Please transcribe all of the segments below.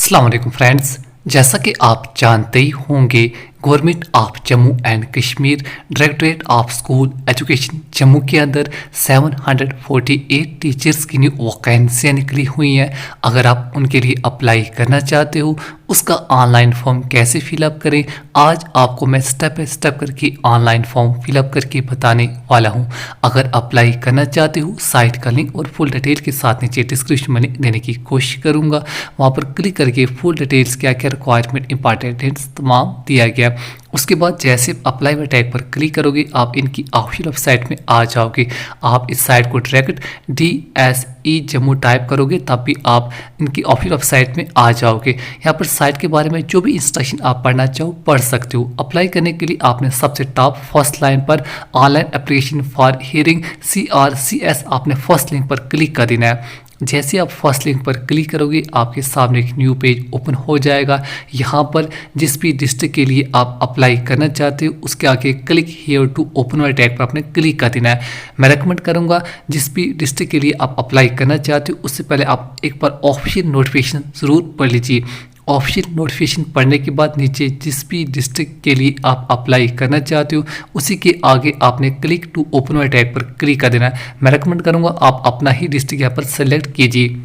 अस्सलाम वालेकुम फ्रेंड्स, जैसा कि आप जानते ही होंगे government of Jammu and Kashmir directorate of school education Jammu के अंदर 748 टीचर्स की न्यू वैकेंसियाँ निकली हुई हैं। अगर आप उनके लिए अप्लाई करना चाहते हो, उसका ऑनलाइन फॉर्म कैसे फिलअप करें, आज आपको मैं स्टेप बाय स्टेप करके ऑनलाइन फॉर्म फिलअप करके बताने वाला हूं। अगर अप्लाई करना चाहते हो, साइट का लिंक और फुल डिटेल के साथ नीचे डिस्क्रिप्शन में लिंक देने की कोशिश करूंगा। वहां पर क्लिक करके फुल डिटेल्स क्या क्या रिक्वायरमेंट इंपॉर्टेंट तमाम दिया गया। उसके बाद जैसे अप्लाई में टैग पर क्लिक करोगे, आप इनकी ऑफिशियल वेबसाइट में आ जाओगे। आप इस साइट को डायरेक्ट DSE जम्मू टाइप करोगे, तब भी आप इनकी ऑफिशियल वेबसाइट में आ जाओगे। यहाँ पर साइट के बारे में जो भी इंस्ट्रक्शन आप पढ़ना चाहो पढ़ सकते हो। अप्लाई करने के लिए आपने सबसे टॉप फर्स्ट लाइन पर online application for hearing CRCS आपने फर्स्ट लिंक पर क्लिक कर देना है। जैसे आप फर्स्ट लिंक पर क्लिक करोगे, आपके सामने एक न्यू पेज ओपन हो जाएगा। यहाँ पर जिस भी डिस्ट्रिक्ट के लिए आप अप्लाई करना चाहते हो, उसके आगे क्लिक हियर टू ओपन वाले टैग पर आपने क्लिक कर देना है। मैं रेकमेंड करूँगा जिस भी डिस्ट्रिक्ट के लिए आप अप्लाई करना चाहते हो, उससे पहले आप एक बार ऑफिशियल नोटिफिकेशन ज़रूर पढ़ लीजिए। ऑफिशियल नोटिफिकेशन पढ़ने के बाद नीचे जिस भी डिस्ट्रिक्ट के लिए आप अप्लाई करना चाहते हो, उसी के आगे आपने क्लिक टू ओपन वाले टैग पर क्लिक कर देना है। मैं रेकमेंड करूंगा आप अपना ही डिस्ट्रिक्ट यहाँ पर सेलेक्ट कीजिए।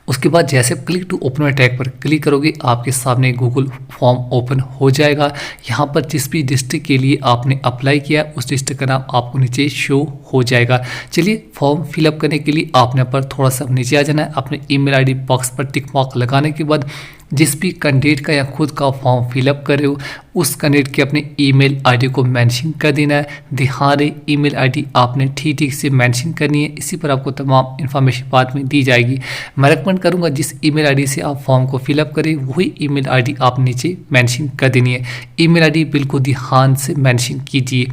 उसके बाद जैसे क्लिक टू ओपन वाले टैग पर क्लिक करोगे, आपके सामने गूगल फॉर्म ओपन हो जाएगा। यहाँ पर जिस भी डिस्ट्रिक्ट के लिए आपने अप्लाई किया, उस डिस्ट्रिक्ट का नाम आपको नीचे शो हो जाएगा। चलिए, फॉर्म फिलअप करने के लिए आपने पर थोड़ा सा नीचे आ जाना है। अपने ईमेल आईडी बॉक्स पर टिक मार्क लगाने के बाद जिस भी कैंडिडेट का या खुद का फॉर्म फिलअप करे हो, उस कैंडिडेट के अपने ईमेल आईडी को मेंशन कर देना है। ध्यान रहे, ईमेल आईडी आपने ठीक से मेंशन करनी है। इसी पर आपको तमाम इन्फॉर्मेशन बाद में दी जाएगी। मैं रेकमेंड करूंगा जिस ईमेल आईडी से आप फॉर्म को फिलअप करें, वही ईमेल आईडी आप नीचे मेंशन कर देनी है। ईमेल आईडी बिल्कुल ध्यान से मेंशन कीजिए।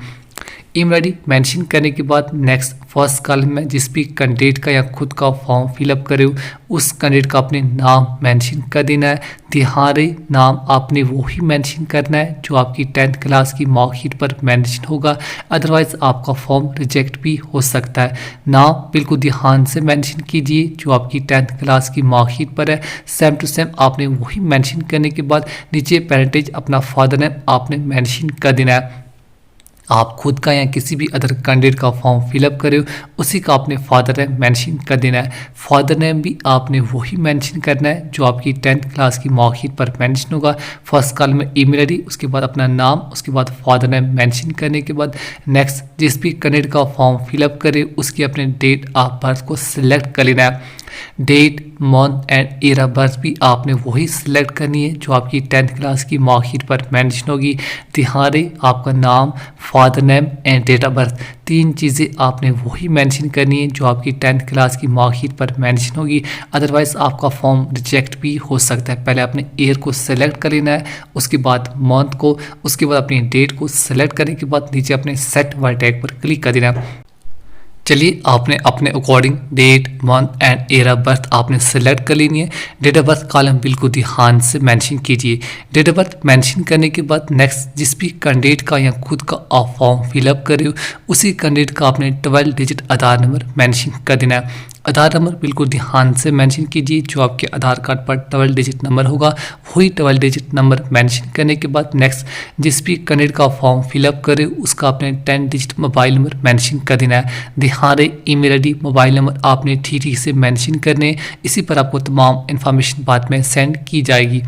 ईमेल आईडी मेंशन करने के बाद नेक्स्ट फर्स्ट कॉलम में जिस भी कैंडिडेट का या खुद का फॉर्म फिलअप करे हो, उस कैंडिडेट का अपने नाम मेंशन कर देना है। ध्यान रहे, नाम आपने वही मेंशन करना है जो आपकी 10th क्लास की मार्कशीट पर मेंशन होगा, अदरवाइज आपका फॉर्म रिजेक्ट भी हो सकता है। नाम बिल्कुल ध्यान से मेंशन कीजिए जो आपकी 10th क्लास की मार्कशीट पर है। सेम टू सेम आपने वही मेंशन करने के बाद नीचे पेरेंटेज अपना फादर नेम आपने मेंशन कर देना है। आप खुद का या किसी भी अदर कैंडिडेट का फॉर्म फिलअप करे हो, उसी का आपने फादर नेम मेंशन कर देना है। फादर नेम भी आपने वही मेंशन करना है जो आपकी 10th क्लास की मार्कशीट पर मेंशन होगा। फर्स्ट कॉलम में ईमेल आईडी, उसके बाद अपना नाम, उसके बाद फादर नेम मेंशन करने के बाद नेक्स्ट जिस भी कैंडिडेट का फॉर्म फिलअप करे, उसकी अपने डेट ऑफ बर्थ को सिलेक्ट कर लेना है। Date, month and year of birth भी आपने वही सिलेक्ट करनी है जो आपकी 10th क्लास की मार्कशीट पर मेंशन होगी। ध्यान रहे, आपका नाम, father name and date of birth, तीन चीज़ें आपने वही मेंशन करनी है जो आपकी 10th क्लास की मार्कशीट पर मेंशन होगी, अदरवाइज आपका फॉर्म रिजेक्ट भी हो सकता है। पहले आपने ईयर को सेलेक्ट कर लेना है, उसके बाद मंथ को, उसके बाद अपनी डेट को सेलेक्ट करने के बाद नीचे अपने सेट वाले टैग पर क्लिक कर देना है। चलिए, आपने अपने according date, month and year of birth आपने सेलेक्ट कर लेनी है। डेट ऑफ बर्थ कॉलम बिल्कुल ध्यान से मेंशन कीजिए। डेट ऑफ बर्थ मेंशन करने के बाद नेक्स्ट जिस भी कैंडिडेट का या खुद का आप फॉर्म फिलअप करे हो, उसी कैंडिडेट का आपने 12 डिजिट आधार नंबर मेंशन कर देना है। आधार नंबर बिल्कुल ध्यान से मेंशन कीजिए जो आपके आधार कार्ड पर 12 डिजिट नंबर होगा, वही 12 डिजिट नंबर मेंशन करने के बाद नेक्स्ट जिस भी कैंडिडेट का फॉर्म फिलअप करे, उसका आपने 10 डिजिट मोबाइल नंबर मेंशन कर देना है। ध्यान रहे, ईमेल आईडी, मोबाइल नंबर आपने ठीक से मेंशन करने, इसी पर आपको तमाम इन्फॉर्मेशन बाद में सेंड की जाएगी।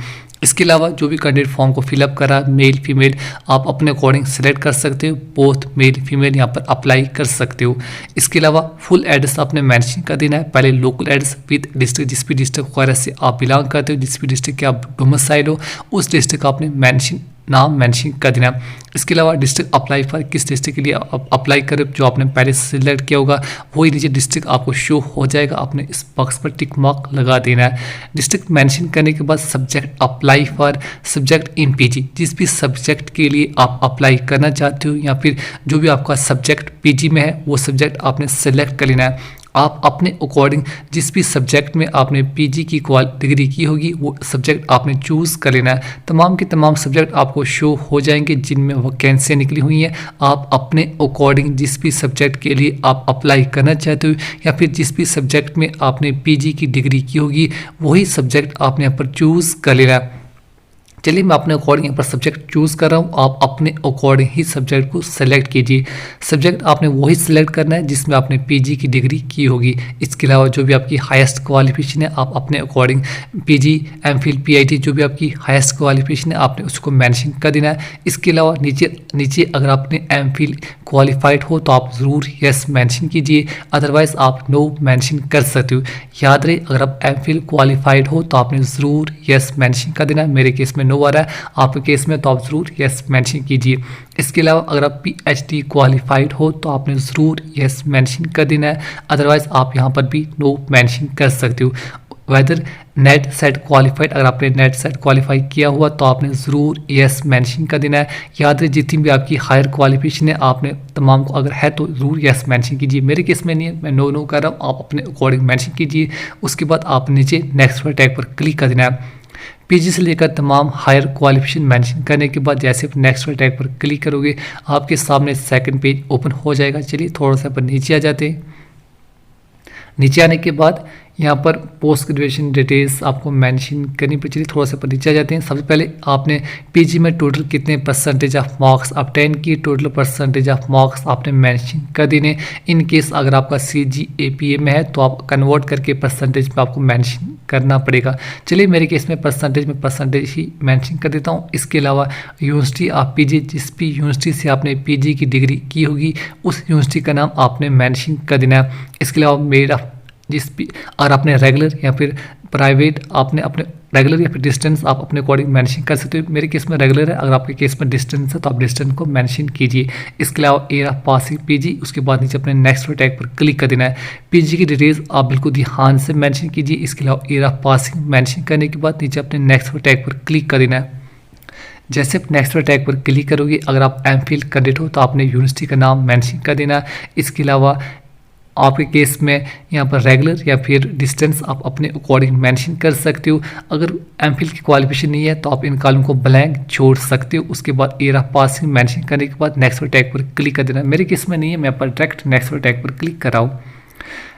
इसके अलावा जो भी कैंडिडेट फॉर्म को फिलअप करा, मेल फीमेल आप अपने अकॉर्डिंग सेलेक्ट कर सकते हो। बोथ मेल फीमेल यहाँ पर अप्लाई कर सकते हो। इसके अलावा फुल एड्रेस आपने मेंशन कर देना है। पहले लोकल एड्रेस विद डिस्ट्रिक्ट, जिस भी डिस्ट्रिक्ट वगैरह से आप बिलोंग करते हो, जिस भी डिस्ट्रिक्ट के आप डोमिसाइल हो, उस डिस्ट्रिक्ट का आपने नाम मेंशन कर देना। इसके अलावा डिस्ट्रिक्ट अप्लाई फॉर, किस डिस्ट्रिक्ट के लिए आप अप्लाई करें, जो आपने पहले सिलेक्ट किया होगा वही नीचे डिस्ट्रिक्ट आपको शो हो जाएगा। आपने इस बॉक्स पर टिक मार्क लगा देना है। डिस्ट्रिक्ट मेंशन करने के बाद subject apply for subject MPG, जिस भी सब्जेक्ट के लिए आप अप्लाई करना चाहते हो या फिर जो भी आपका सब्जेक्ट PG में है, वो सब्जेक्ट आपने सेलेक्ट कर लेना है। आप अपने अकॉर्डिंग जिस भी सब्जेक्ट में आपने पीजी की डिग्री की होगी वो सब्जेक्ट आपने चूज़ कर लेना है। तमाम के तमाम सब्जेक्ट आपको शो हो जाएंगे जिनमें वैकेंसियाँ निकली हुई हैं। आप अपने अकॉर्डिंग जिस भी सब्जेक्ट के लिए आप अप्लाई करना चाहते हो या फिर जिस भी सब्जेक्ट में आपने पीजी की डिग्री की होगी वही सब्जेक्ट आपने यहाँ पर चूज़ कर लेना है। चलिए मैं अपने अकॉर्डिंग यहाँ पर सब्जेक्ट चूज़ कर रहा हूँ, आप अपने अकॉर्डिंग ही सब्जेक्ट को सेलेक्ट कीजिए। सब्जेक्ट आपने वही सिलेक्ट करना है जिसमें आपने पीजी की डिग्री की होगी। इसके अलावा जो भी आपकी हाईएस्ट क्वालिफिकेशन है आप अपने अकॉर्डिंग पीजी, एमफिल, पीआईटी जो भी आपकी हाईएस्ट क्वालिफिकेशन है आपने उसको मेंशन कर देना है। इसके अलावा नीचे अगर आपने एमफिल क्वालिफाइड हो तो आप ज़रूर यस मेंशन कीजिए, अदरवाइज़ आप नो मेंशन कर सकते हो। याद रहे अगर आप एमफिल क्वालिफाइड हो तो आपने ज़रूर यस मेंशन कर देना है। मेरे केस में नो आ रहा है, आपके केस में तो आप ज़रूर यस मेंशन कीजिए। इसके अलावा अगर आप पीएचडी क्वालिफाइड हो तो आपने ज़रूर यस मेंशन कर देना है, अदरवाइज़ आप यहाँ पर भी नो मेंशन कर सकते हो। वेदर नेट सेट क्वालिफाइड, अगर आपने नेट सेट क्वालिफाई किया हुआ तो आपने ज़रूर यस मेंशन कर देना है। याद रहे जितनी भी आपकी हायर क्वालिफिकेशन है आपने तमाम को अगर है तो ज़रूर यस मेंशन कीजिए। मेरे केस में नहीं है, मैं नो कर रहा हूँ, आप अपने अकॉर्डिंग मेंशन कीजिए। उसके बाद आप नीचे नेक्स्ट वाले टैग पर क्लिक कर देना है। पीजी से लेकर तमाम हायर क्वालिफिकेशन मेंशन करने के बाद जैसे आप नेक्स्ट वाले टैग पर क्लिक करोगे आपके सामने सेकंड पेज ओपन हो जाएगा। चलिए थोड़ा सा पर नीचे आ जाते हैं। नीचे आने के बाद यहाँ पर पोस्ट ग्रेजुएशन डिटेल्स आपको मेंशन करनी पड़ेगी। थोड़ा सा पर नीचे आ जाते हैं। सबसे पहले आपने पीजी में टोटल कितने परसेंटेज ऑफ मार्क्स ऑब्टेन किए, टोटल परसेंटेज ऑफ मार्क्स आपने मेंशन कर देने। इन केस अगर आपका CGPA में है तो आप कन्वर्ट करके परसेंटेज में आपको मेंशन करना पड़ेगा। चलिए मेरे केस में परसेंटेज ही मेंशन कर देता हूँ। इसके अलावा यूनिवर्सिटी आप पीजी जिस भी यूनिवर्सिटी से आपने पीजी की डिग्री की होगी उस यूनिवर्सिटी का नाम आपने मेंशन कर देना है। इसके अलावा मेरा जिस भी अगर आपने रेगुलर या फिर प्राइवेट आपने अपने रेगुलर या फिर डिस्टेंस आप अपने अकॉर्डिंग मेंशन कर सकते हो। मेरे केस में रेगुलर है, अगर आपके केस में डिस्टेंस है तो आप डिस्टेंस को मेंशन कीजिए। इसके अलावा ईयर ऑफ पासिंग पीजी, उसके बाद नीचे अपने नेक्स्ट टैग पर क्लिक कर देना है। पीजी की डिटेल्स आप बिल्कुल ध्यान से मेंशन कीजिए। इसके अलावा ईयर ऑफ पासिंग मेंशन करने के बाद नीचे अपने नेक्स्ट टैग पर क्लिक कर देना है। जैसे आप नेक्स्ट टैग पर क्लिक करोगे अगर आप एमफिल कैंडिडेट हो तो आपने यूनिवर्सिटी का नाम मेंशन कर देना। इसके अलावा आपके केस में यहाँ पर रेगुलर या फिर डिस्टेंस आप अपने अकॉर्डिंग मेंशन कर सकते हो। अगर एमफिल की क्वालिफिकेशन नहीं है तो आप इन कॉलम को ब्लैंक छोड़ सकते हो। उसके बाद ईयर ऑफ पासिंग मेंशन करने के बाद नेक्स्ट टैग पर क्लिक कर देना। मेरे केस में नहीं है, मैं पर डायरेक्ट नेक्स्ट टैग पर क्लिक कर रहा हूँ।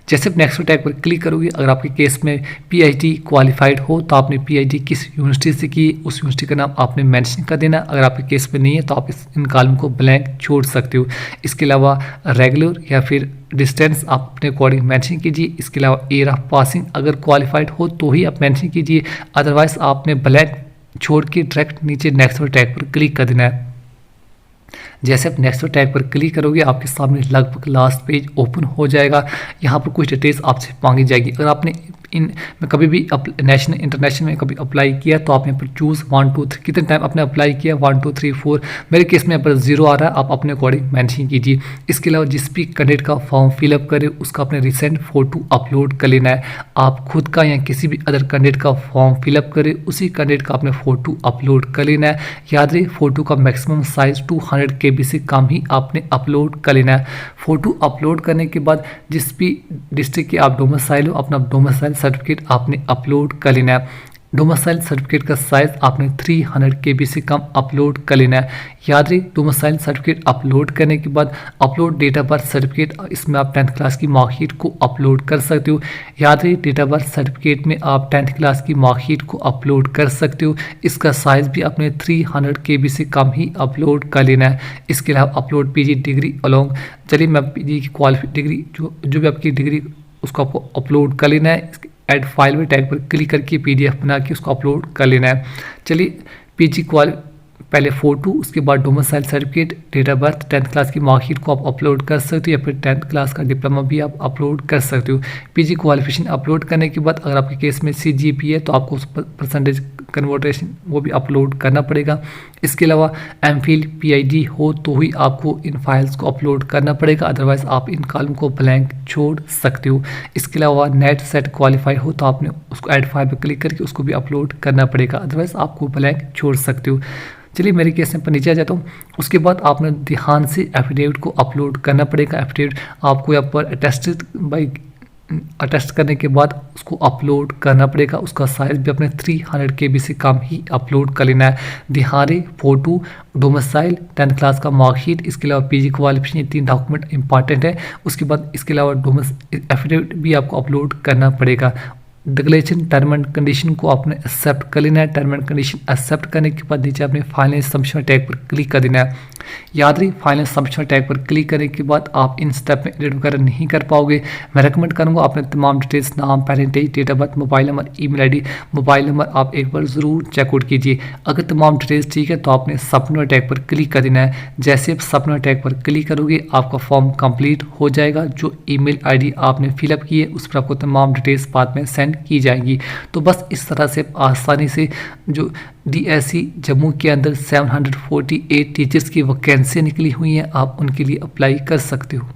जैसे नेक्स्ट टैग पर क्लिक करोगे अगर आपके केस में पीएचडी क्वालिफाइड हो तो आपने पीएचडी किस यूनिवर्सिटी से की उस यूनिवर्सिटी का नाम आपने मेंशन कर देना। अगर आपके केस में नहीं है तो आप इन कॉलम को ब्लैंक छोड़ सकते हो। इसके अलावा रेगुलर या फिर डिस्टेंस आप अपने अकॉर्डिंग मेंशन कीजिए। इसके अलावा ईयर ऑफ पासिंग अगर क्वालिफाइड हो तो ही आप मेंशन कीजिए, अदरवाइज आपने ब्लैंक छोड़ के डायरेक्ट नीचे नेक्स्ट टैग पर क्लिक कर देना है। जैसे आप नेक्स्ट टैग पर क्लिक करोगे आपके सामने लगभग लास्ट पेज ओपन हो जाएगा। यहाँ पर कुछ डिटेल्स आपसे मांगी जाएगी। अगर आपने इन में कभी भी नेशनल इंटरनेशनल में कभी अप्लाई किया तो आप यहाँ पर चूज़ 1 2 3 कितने टाइम आपने अप्लाई किया 1 2 3 4। मेरे केस में यहाँ पर 0 आ रहा है, आप अपने अकॉर्डिंग मेंशन कीजिए। इसके अलावा जिस भी कैंडिडेट का फॉर्म फिलअप करे उसका अपने रिसेंट फ़ोटो अपलोड कर लेना है। आप खुद का या किसी भी अदर कैंडिडेट का फॉर्म फिलअप करे उसी कैंडिडेट का अपने फ़ोटो अपलोड कर लेना है। याद रहे फ़ोटो का मैक्सिमम साइज़ 200 KB से कम ही आपने अपलोड कर लेना है। फ़ोटो अपलोड करने के बाद जिस भी डिस्ट्रिक्ट के आप डोमिसाइल हो अपना डोमिसाइल सर्टिफिकेट आपने अपलोड कर लेना है। डोमिसाइल सर्टिफिकेट का साइज आपने 300 KB से कम अपलोड कर लेना है। याद रहे डोमिसाइल सर्टिफिकेट अपलोड करने के बाद upload date of birth certificate, इसमें आप 10th क्लास की मार्कशीट को अपलोड कर सकते हो। याद रहे डेट ऑफ बर्थ सर्टिफिकेट में आप 10th क्लास की मार्कशीट को अपलोड कर सकते हो। इसका साइज़ भी आपने 300 KB से कम ही अपलोड कर लेना है। इसके अलावा अपलोड पीजी डिग्री अलॉन्ग, चलिए मैं पीजी की क्वालिफाइड डिग्री जो भी आपकी डिग्री उसको आपको अपलोड कर लेना है। ऐड फाइल में टैग पर क्लिक करके PDF बना के उसको अपलोड कर लेना है। चलिए पीजी पहले फ़ोटो, उसके बाद domicile certificate, date of birth, 10th class की मार्कशीट को आप अपलोड कर सकते हो या फिर 10th क्लास का डिप्लोमा भी आप अपलोड कर सकते हो। पीजी क्वालिफिकेशन अपलोड करने के बाद अगर आपके केस में CGPA है तो आपको उस परसेंटेज कन्वर्टेशन वो भी अपलोड करना पड़ेगा। इसके अलावा एमफिल PID हो तो ही आपको इन फाइल्स को अपलोड करना पड़ेगा, अदरवाइज आप इन कॉलम को ब्लैंक छोड़ सकते हो। इसके अलावा नेट सेट क्वालिफाई हो तो आपने उसको ऐड फाइल पर क्लिक करके उसको भी अपलोड करना पड़ेगा, अदरवाइज आपको ब्लैंक छोड़ सकते हो। चलिए मेरे केस में पर नीचे आ जाता हूँ। उसके बाद आपने ध्यान से एफिडेविट को अपलोड करना पड़ेगा। एफिडेविट आपको यहाँ पर अटेस्टेड बाई अटेस्ट करने के बाद उसको अपलोड करना पड़ेगा। उसका साइज़ भी अपने 300 KB से कम ही अपलोड कर लेना है। दिहाड़ी, फ़ोटो, डोमिसाइल, 10th क्लास का मार्कशीट, इसके अलावा पीजी क्वालिफिकेशन, ये 3 डॉक्यूमेंट इंपॉर्टेंट है। उसके बाद इसके अलावा एफिडेविट भी आपको अपलोड करना पड़ेगा। डिक्लेरेशन टर्म एंड कंडीशन को आपने एक्सेप्ट कर लेना है। टर्म एंड कंडीशन एक्सेप्ट करने के बाद नीचे आपने फाइनल सबमिशन टैग पर क्लिक कर देना है। याद रही, फाइनल सबमिशन टैग पर क्लिक करने के बाद आप इन स्टेप में एडिट वगैरह नहीं कर पाओगे। मैं रेकमेंड करूंगा आपने तमाम डिटेल्स, नाम, parentage, date of birth, mobile number, email ID, mobile number आप एक बार ज़रूर चेकआउट कीजिए। अगर तमाम डिटेल्स ठीक है तो आपने सबमिट टैग पर क्लिक कर देना है। जैसे आप सबमिट टैग पर क्लिक करोगे आपका फॉर्म कंप्लीट हो जाएगा। जो ईमेल आईडी आपने फिलअप की है उस पर आपको तमाम डिटेल्स बाद में सेंड की जाएंगी। तो बस इस तरह से आसानी से जो DSE जम्मू के अंदर 748 टीचर्स की वैकेंसी निकली हुई हैं, आप उनके लिए अप्लाई कर सकते हो।